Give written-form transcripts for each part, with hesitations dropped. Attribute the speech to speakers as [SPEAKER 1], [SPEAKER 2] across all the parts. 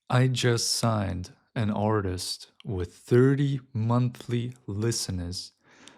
[SPEAKER 1] I just signed an artist with 30 monthly listeners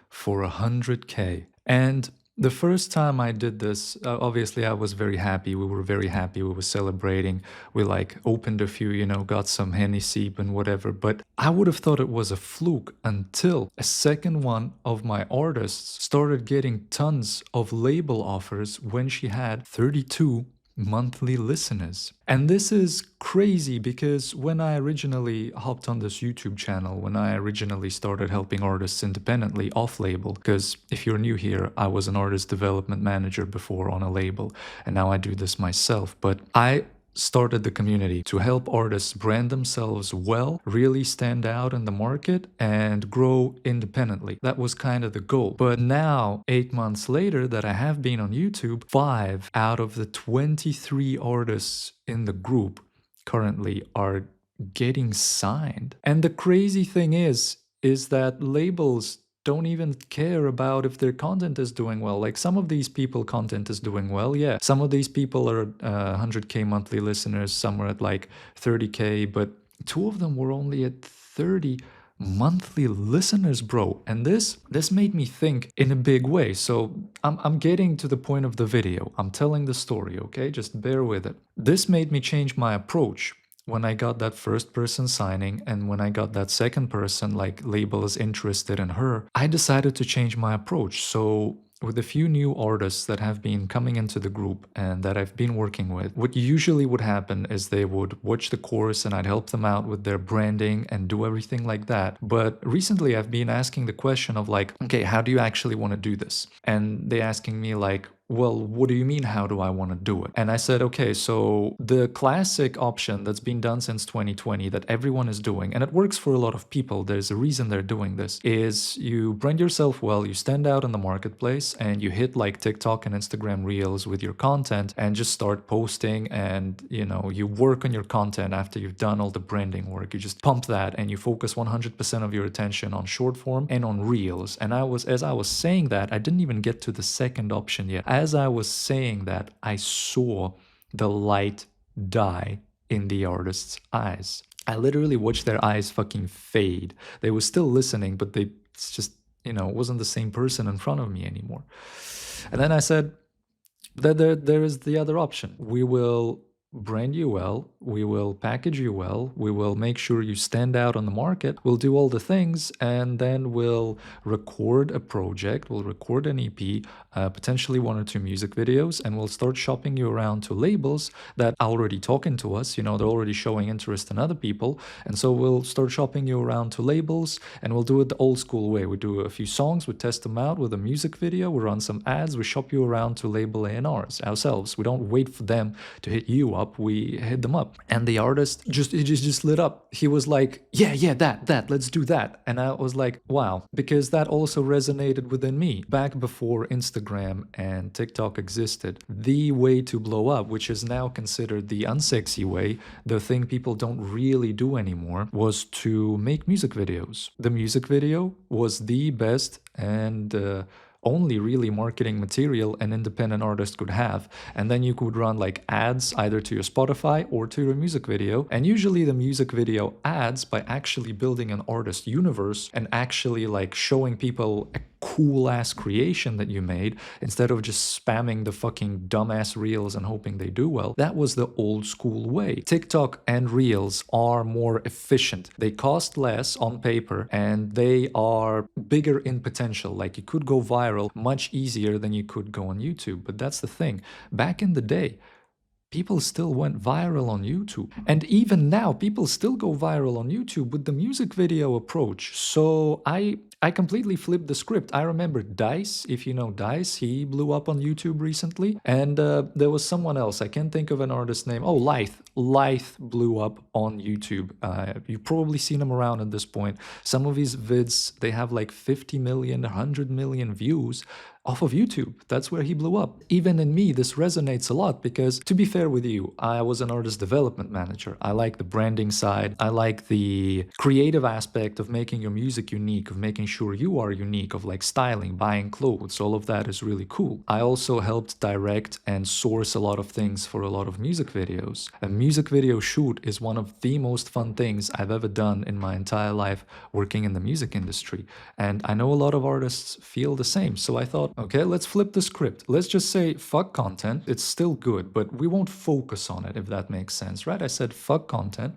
[SPEAKER 1] for 100K. And the first time I did this, obviously I was very happy. We were very happy. We were celebrating. We like opened a few, got some Hennessy and whatever. But I would have thought it was a fluke until a second one of my artists started getting tons of label offers when she had 32 monthly listeners. And this is crazy because when I originally hopped on this YouTube channel, when I originally started helping artists independently off label, because if you're new here, I was an artist development manager before on a label, and now I do this myself. But I started the community to help artists brand themselves well, really stand out in the market, and grow independently. That was kind of the goal. But now, 8 months later that I have been on YouTube, 5 out of the 23 artists in the group currently are getting signed. And the crazy thing is that labels don't even care about if their content is doing well. Like some of these people content is doing well, yeah. Some of these people are 100K monthly listeners, some are at like 30K, but two of them were only at 30 monthly listeners, bro. And this made me think in a big way. So I'm getting to the point of the video. I'm telling the story, okay? Just bear with it. This made me change my approach when I got that first person signing and when I got that second person, like labels interested in her, I decided to change my approach. So with a few new artists that have been coming into the group and that I've been working with, what usually would happen is they would watch the course and I'd help them out with their branding and do everything like that. But recently I've been asking the question of like, okay, how do you actually want to do this? And they asking me like, well, what do you mean, how do I want to do it? And I said, okay, so the classic option that's been done since 2020 that everyone is doing, and it works for a lot of people, there's a reason they're doing this, is you brand yourself well, you stand out in the marketplace, and you hit like TikTok and Instagram Reels with your content and just start posting and, you work on your content after you've done all the branding work. You just pump that and you focus 100% of your attention on short form and on Reels. And as I was saying that, I didn't even get to the second option yet. As I was saying that, I saw the light die in the artist's eyes. I literally watched their eyes fucking fade. They were still listening, but it's just, wasn't the same person in front of me anymore. And then I said, there is the other option. We will brand you well, we will package you well, we will make sure you stand out on the market, we'll do all the things, and then we'll record a project, we'll record an EP, potentially 1 or 2 music videos, and we'll start shopping you around to labels that are already talking to us, they're already showing interest in other people, and so we'll start shopping you around to labels, and we'll do it the old school way. We do a few songs, we test them out with a music video, we run some ads, we shop you around to label A&Rs ourselves. We don't wait for them to hit you up, we hit them up. And the artist just lit up. He was like, yeah, that, let's do that. And I was like, wow, because that also resonated within me. Back before Instagram and TikTok existed, the way to blow up, which is now considered the unsexy way, the thing people don't really do anymore, was to make music videos. The music video was the best and only really marketing material an independent artist could have. And then you could run like ads either to your Spotify or to your music video. And usually the music video ads, by actually building an artist universe and actually like showing people a cool ass creation that you made instead of just spamming the fucking dumbass reels and hoping they do well. That was the old school way. TikTok and reels are more efficient. They cost less on paper and they are bigger in potential. Like you could go viral much easier than you could go on YouTube. But that's the thing. Back in the day, people still went viral on YouTube. And even now, people still go viral on YouTube with the music video approach. So I completely flipped the script. I remember Dice, if you know Dice, he blew up on YouTube recently. And there was someone else, I can't think of an artist's name. Oh, Lyth. Lyth blew up on YouTube. You've probably seen him around at this point. Some of his vids, they have like 50 million, 100 million views off of YouTube. That's where he blew up. Even in me, this resonates a lot because, to be fair with you, I was an artist development manager. I like the branding side. I like the creative aspect of making your music unique, of making sure you are unique, of like styling, buying clothes, all of that is really cool. I also helped direct and source a lot of things for a lot of music videos. A music video shoot is one of the most fun things I've ever done in my entire life working in the music industry. And I know a lot of artists feel the same. So I thought, okay, let's flip the script. Let's just say fuck content. It's still good, but we won't focus on it, if that makes sense, right? I said fuck content.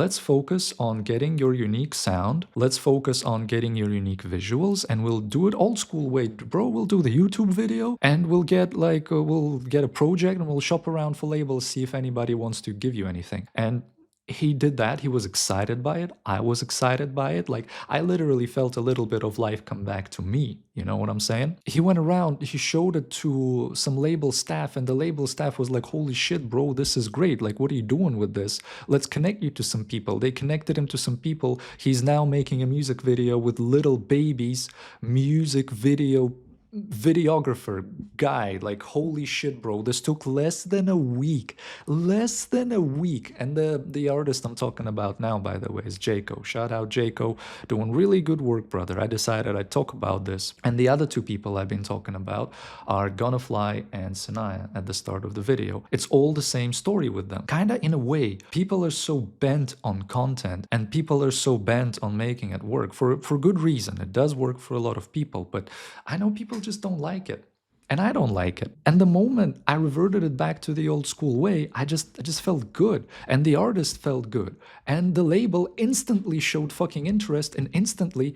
[SPEAKER 1] Let's focus on getting your unique sound. Let's focus on getting your unique visuals, and we'll do it old school way, bro. We'll do the YouTube video, and we'll get like we'll get a project, and we'll shop around for labels, see if anybody wants to give you anything. And he did that. He was excited by it. I was excited by it. Like, I literally felt a little bit of life come back to me. You know what I'm saying? He went around, he showed it to some label staff, and the label staff was like, holy shit, bro, this is great. Like, what are you doing with this? Let's connect you to some people. They connected him to some people. He's now making a music video with Little Baby's music video videographer guy. Like, holy shit, bro, this took less than a week. And the artist I'm talking about now, by the way, is Jaco. Shout out Jaco, doing really good work, brother. I decided I'd talk about this. And the other two people I've been talking about are Gonna Fly and Sanaya at the start of the video. It's all the same story with them, kinda. In a way, people are so bent on content, and people are so bent on making it work for good reason. It does work for a lot of people, but I know people just don't like it. And I don't like it. And the moment I reverted it back to the old school way, I just felt good. And the artist felt good. And the label instantly showed fucking interest and instantly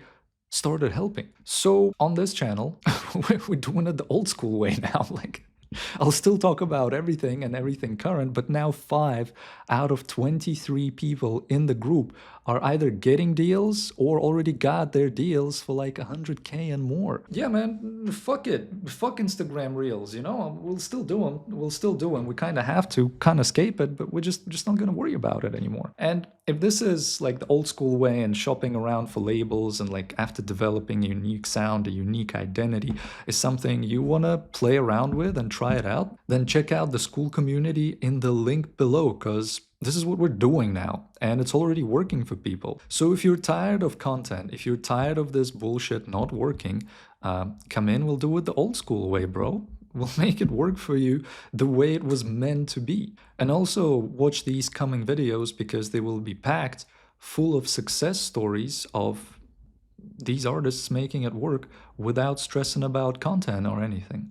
[SPEAKER 1] started helping. So on this channel, we're doing it the old school way now. Like, I'll still talk about everything and everything current, but now 5 out of 23 people in the group are either getting deals or already got their deals for like 100K and more. Yeah, man, fuck it. Fuck Instagram Reels, you know? We'll still do them. We'll still do them. We kind of have to, can't escape it, but we're just not going to worry about it anymore. And if this is like the old school way and shopping around for labels and like after developing a unique sound, a unique identity is something you want to play around with and try it out, then check out the school community in the link below, because this is what we're doing now, and it's already working for people. So if you're tired of content, if you're tired of this bullshit not working, come in, we'll do it the old school way, bro. We'll make it work for you the way it was meant to be. And also watch these coming videos, because they will be packed full of success stories of these artists making it work without stressing about content or anything.